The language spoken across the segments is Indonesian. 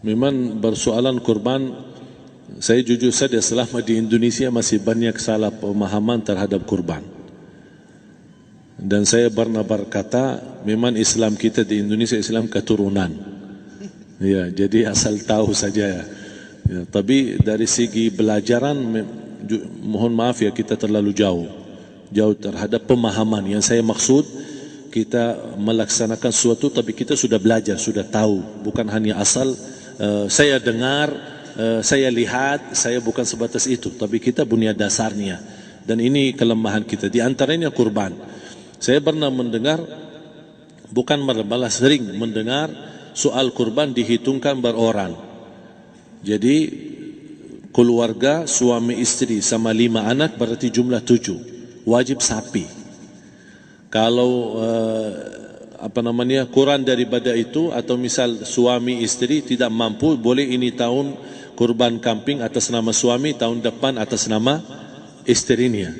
Memang persoalan kurban, saya jujur saja selama di Indonesia masih banyak salah pemahaman terhadap kurban. Dan saya pernah berkata, memang Islam kita di Indonesia Islam keturunan. Ya, jadi asal tahu saja. Ya, tapi dari segi belajaran, mohon maaf ya, kita terlalu jauh terhadap pemahaman. Yang saya maksud, kita melaksanakan sesuatu tapi kita sudah belajar, sudah tahu, bukan hanya asal saya dengar, saya lihat, saya bukan sebatas itu, tapi kita punya dasarnya. Dan ini kelemahan kita, di antaranya kurban. Saya pernah mendengar, bukan malah sering mendengar soal kurban dihitungkan beroran. Jadi keluarga suami istri sama 5 anak berarti jumlah 7, wajib sapi. Kalau kurang daripada itu, atau misal suami istri tidak mampu, boleh ini tahun kurban kambing atas nama suami, tahun depan atas nama istrinya.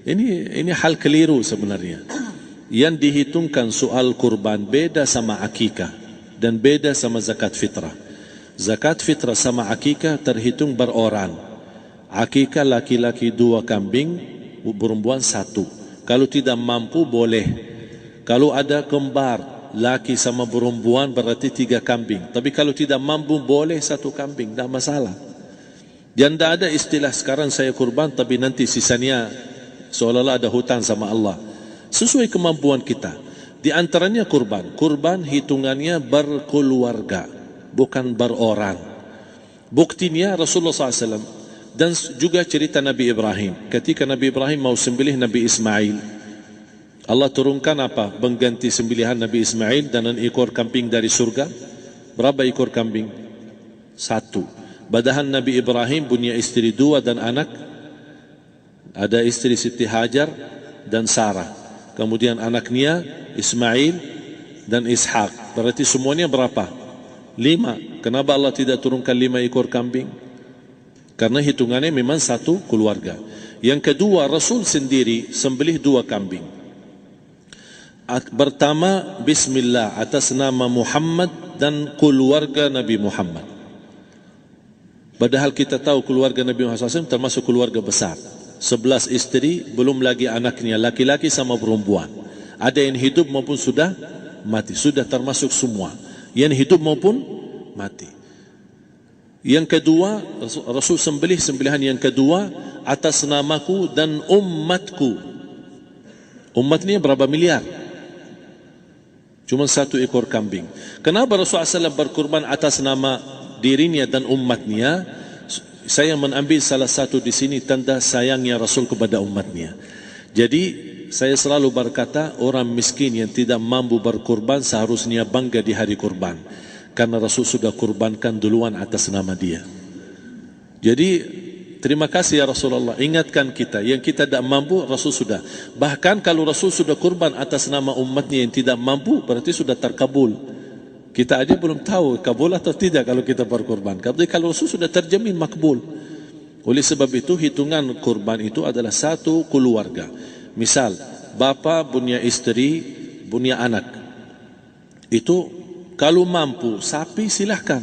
Ini hal keliru sebenarnya. Yang dihitungkan soal kurban beda sama akikah dan beda sama zakat fitrah. Zakat fitrah sama akikah terhitung beroran. Akikah laki-laki 2 kambing, perempuan 1. Kalau tidak mampu boleh. Kalau ada kembar, laki sama perempuan berarti 3 kambing. Tapi kalau tidak mampu boleh 1 kambing, tidak masalah. Dan tidak ada istilah sekarang saya kurban tapi nanti sisanya seolah-olah ada hutang sama Allah. Sesuai kemampuan kita. Di antaranya kurban. Kurban hitungannya berkeluarga, bukan beroran. Buktinya Rasulullah SAW dan juga cerita Nabi Ibrahim. Ketika Nabi Ibrahim mau sembelih Nabi Ismail, Allah turunkan apa? Mengganti sembelihan Nabi Ismail dengan ekor kambing dari surga. Berapa ekor kambing? 1. Padahal Nabi Ibrahim punya istri 2 dan anak. Ada istri Siti Hajar dan Sarah. Kemudian anaknya Ismail dan Ishak. Berarti semuanya berapa? 5. Kenapa Allah tidak turunkan 5 ekor kambing? Karena hitungannya memang 1 keluarga. Yang kedua, Rasul sendiri sembelih 2 kambing. Pertama, Bismillah atas nama Muhammad dan keluarga Nabi Muhammad. Padahal kita tahu keluarga Nabi Muhammad SAW termasuk keluarga besar. 11 istri, belum lagi anaknya laki-laki sama perempuan. Ada yang hidup maupun sudah mati. Sudah termasuk semua. Yang hidup maupun mati. Yang kedua, Rasul sembelihan yang kedua atas namaku dan umatku. Umatnya berapa miliar? Cuma 1 ekor kambing. Kenapa Rasulullah SAW berkurban atas nama dirinya dan umatnya? Saya mengambil salah satu di sini tanda sayangnya Rasul kepada umatnya. Jadi saya selalu berkata, orang miskin yang tidak mampu berkurban seharusnya bangga di hari kurban, karena Rasul sudah kurbankan duluan atas nama dia. Jadi terima kasih ya Rasulullah, ingatkan kita. Yang kita tidak mampu, Rasul sudah. Bahkan kalau Rasul sudah kurban atas nama umatnya yang tidak mampu, berarti sudah terkabul. Kita aja belum tahu kabul atau tidak kalau kita berkurban. Tapi kalau Rasul sudah terjamin makbul. Oleh sebab itu, hitungan kurban itu adalah 1 keluarga. Misal, bapa punya istri, punya anak. Itu kalau mampu sapi silahkan.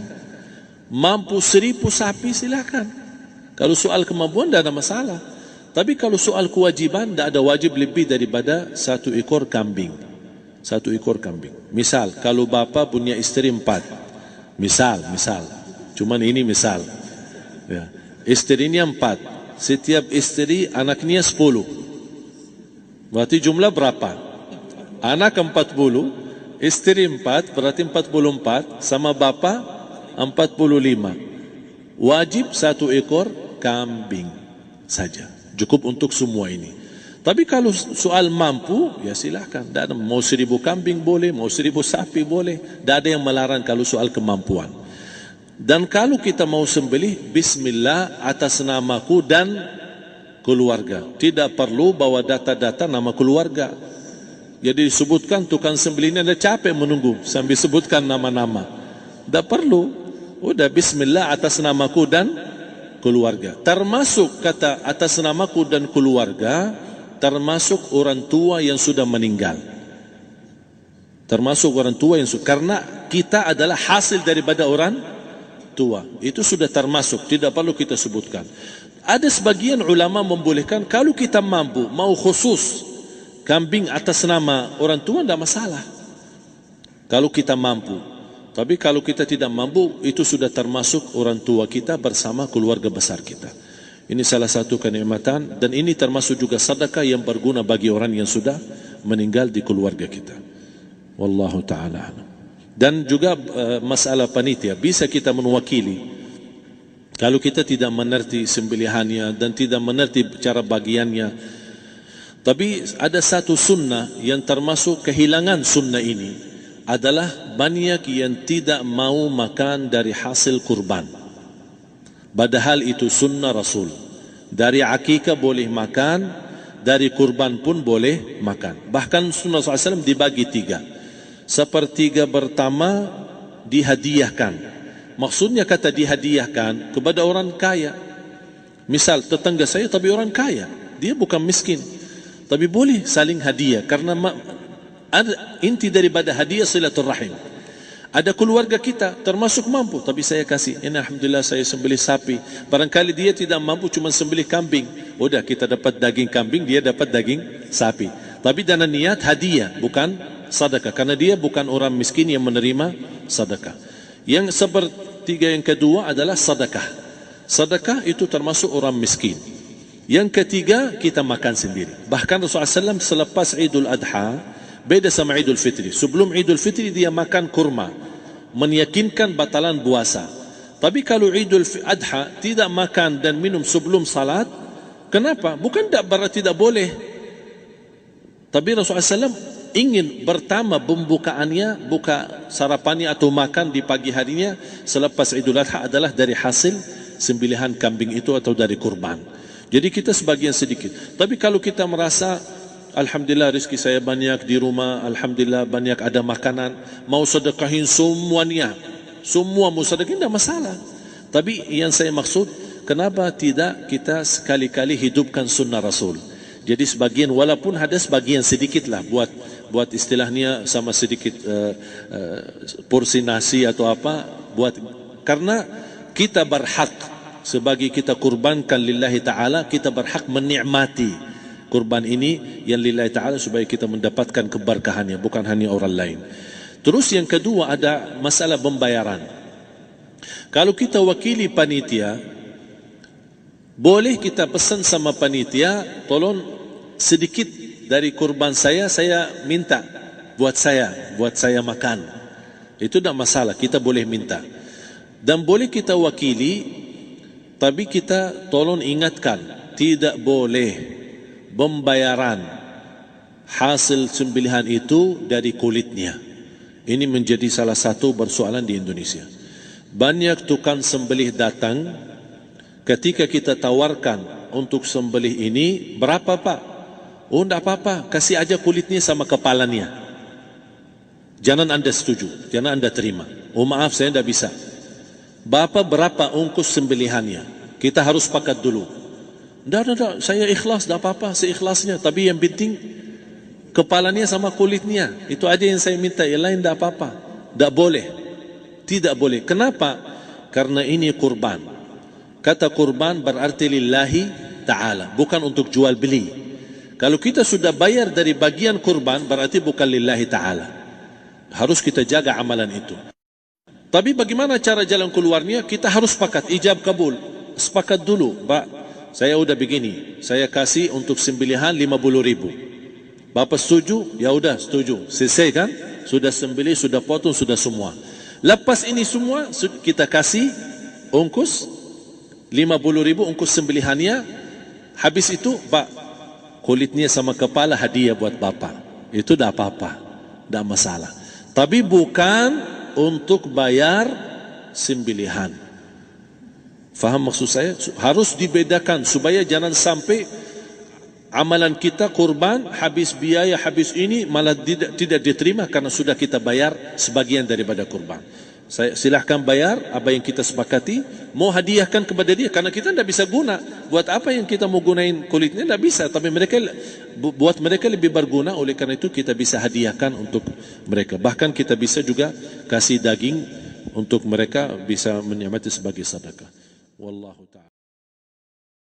Mampu 1000 sapi silahkan. Kalau soal kemampuan tidak ada masalah. Tapi kalau soal kewajiban, tidak ada wajib lebih daripada 1 ekor kambing. 1 ekor kambing. Misal, kalau bapa punya istri 4. Misal. Cuman ini misal. Ya. Istrinya 4. Setiap istri anaknya 10. Berarti jumlah berapa? Anak 40, istri 4, berarti 44, sama bapa 45. Wajib 1 ekor kambing saja. Cukup untuk semua ini. Tapi kalau soal mampu, ya silakan. Mau 1000 kambing boleh, mau 1000 sapi boleh. Tidak ada yang melarang kalau soal kemampuan. Dan kalau kita mau sembelih, Bismillah atas namaku dan keluarga. Tidak perlu bawa data-data nama keluarga. Jadi disebutkan tukang sembelihnya ada capek menunggu sambil sebutkan nama-nama. Tidak perlu. Udah Bismillah atas namaku dan keluarga. Termasuk kata atas namaku dan keluarga, termasuk orang tua yang sudah meninggal. Termasuk orang tua yang karena kita adalah hasil daripada orang tua. Itu sudah termasuk, tidak perlu kita sebutkan. Ada sebagian ulama membolehkan kalau kita mampu, mau khusus kambing atas nama orang tua, tidak masalah. Kalau kita mampu. Tapi kalau kita tidak mampu, itu sudah termasuk orang tua kita bersama keluarga besar kita. Ini salah satu kenikmatan, dan ini termasuk juga sedekah yang berguna bagi orang yang sudah meninggal di keluarga kita. Wallahu ta'ala. Dan juga masalah panitia, bisa kita mewakili. Kalau kita tidak mengerti sembelihannya dan tidak mengerti cara bagiannya. Tapi ada satu sunnah yang termasuk kehilangan sunnah ini, adalah banyak yang tidak mau makan dari hasil kurban. Padahal itu sunnah Rasul. Dari akikah boleh makan, dari kurban pun boleh makan. Bahkan sunnah SAW dibagi 3. Sepertiga pertama dihadiahkan. Maksudnya kata dihadiahkan kepada orang kaya. Misal tetangga saya tapi orang kaya, dia bukan miskin, tapi boleh saling hadiah. Karena inti daripada hadiah silaturrahim. Ada keluarga kita termasuk mampu, tapi saya kasih, ini alhamdulillah saya sembelih sapi. Barangkali dia tidak mampu, cuma sembelih kambing. Udah, kita dapat daging kambing, dia dapat daging sapi. Tapi dengan niat hadiah, bukan sedekah. Karena dia bukan orang miskin yang menerima sedekah. Yang sepertiga yang kedua adalah sedekah. Sedekah itu termasuk orang miskin. Yang ketiga, kita makan sendiri. Bahkan Rasulullah SAW selepas Idul Adha, beda sama Idul Fitri. Sebelum Idul Fitri dia makan kurma, meyakinkan batalan puasa. Tapi kalau Idul Adha tidak makan dan minum sebelum salat, kenapa? Bukan berarti tidak boleh. Tapi Rasulullah SAW ingin pertama pembukaannya, buka sarapannya atau makan di pagi harinya selepas Idul Adha adalah dari hasil sembelihan kambing itu atau dari kurban. Jadi kita sebagian sedikit. Tapi kalau kita merasa alhamdulillah rezeki saya banyak di rumah, alhamdulillah banyak ada makanan, mau sedekahin semuanya, semua mau sedekahin, tidak masalah. Tapi yang saya maksud, kenapa tidak kita sekali-kali hidupkan sunnah Rasul? Jadi sebagian, walaupun ada sebagian sedikit lah, buat istilahnya sama sedikit porsi nasi atau apa, karena kita berhak sebagai kita kurbankan lillahi ta'ala, kita berhak menikmati kurban ini yang lillahi ta'ala supaya kita mendapatkan keberkahannya, bukan hanya orang lain. Terus yang kedua ada masalah pembayaran. Kalau kita wakili panitia, boleh kita pesan sama panitia, tolong sedikit dari kurban saya minta buat saya makan. Itu tidak masalah, kita boleh minta. Dan boleh kita wakili, tapi kita tolong ingatkan, tidak boleh pembayaran hasil sembelihan itu dari kulitnya. Ini menjadi salah satu persoalan di Indonesia. Banyak tukang sembelih datang, ketika kita tawarkan untuk sembelih ini, berapa pak? Oh tidak apa-apa, kasih aja kulitnya sama kepalanya. Jangan anda setuju, jangan anda terima. Oh maaf, saya tidak bisa. Bapak berapa ongkos sembelihannya? Kita harus sepakat dulu. Tidak, saya ikhlas, tidak apa-apa, seikhlasnya. Tapi yang penting kepalanya sama kulitnya. Itu aja yang saya minta, yang lain tidak apa-apa. Tidak boleh. Tidak boleh. Kenapa? Karena ini kurban. Kata kurban berarti lillahi ta'ala, bukan untuk jual beli. Kalau kita sudah bayar dari bagian kurban, berarti bukan lillahi ta'ala. Harus kita jaga amalan itu. Tapi bagaimana cara jalan keluarnya? Kita harus sepakat, ijab kabul. Sepakat dulu, Pak, saya udah begini, saya kasih untuk sembelihan 50.000. Bapak setuju? Ya udah setuju. Selesai kan? Sudah sembelih, sudah potong, sudah semua. Lepas ini semua kita kasih ongkos 50.000 ongkos sembelihannya. Habis itu, Pak, kulitnya sama kepala hadiah buat Bapak. Itu dah apa-apa, dah masalah. Tapi bukan untuk bayar sembelihan. Faham maksud saya? Harus dibedakan supaya jangan sampai amalan kita kurban habis biaya, habis ini malah tidak diterima karena sudah kita bayar sebagian daripada kurban. Saya silahkan bayar apa yang kita sepakati, mau hadiahkan kepada dia karena kita tidak bisa guna. Buat apa yang kita mau gunain kulitnya? Tidak bisa. Tapi mereka, buat mereka lebih berguna, oleh karena itu kita bisa hadiahkan untuk mereka. Bahkan kita bisa juga kasih daging untuk mereka bisa menikmati sebagai sedekah. Wallahu ta'ala.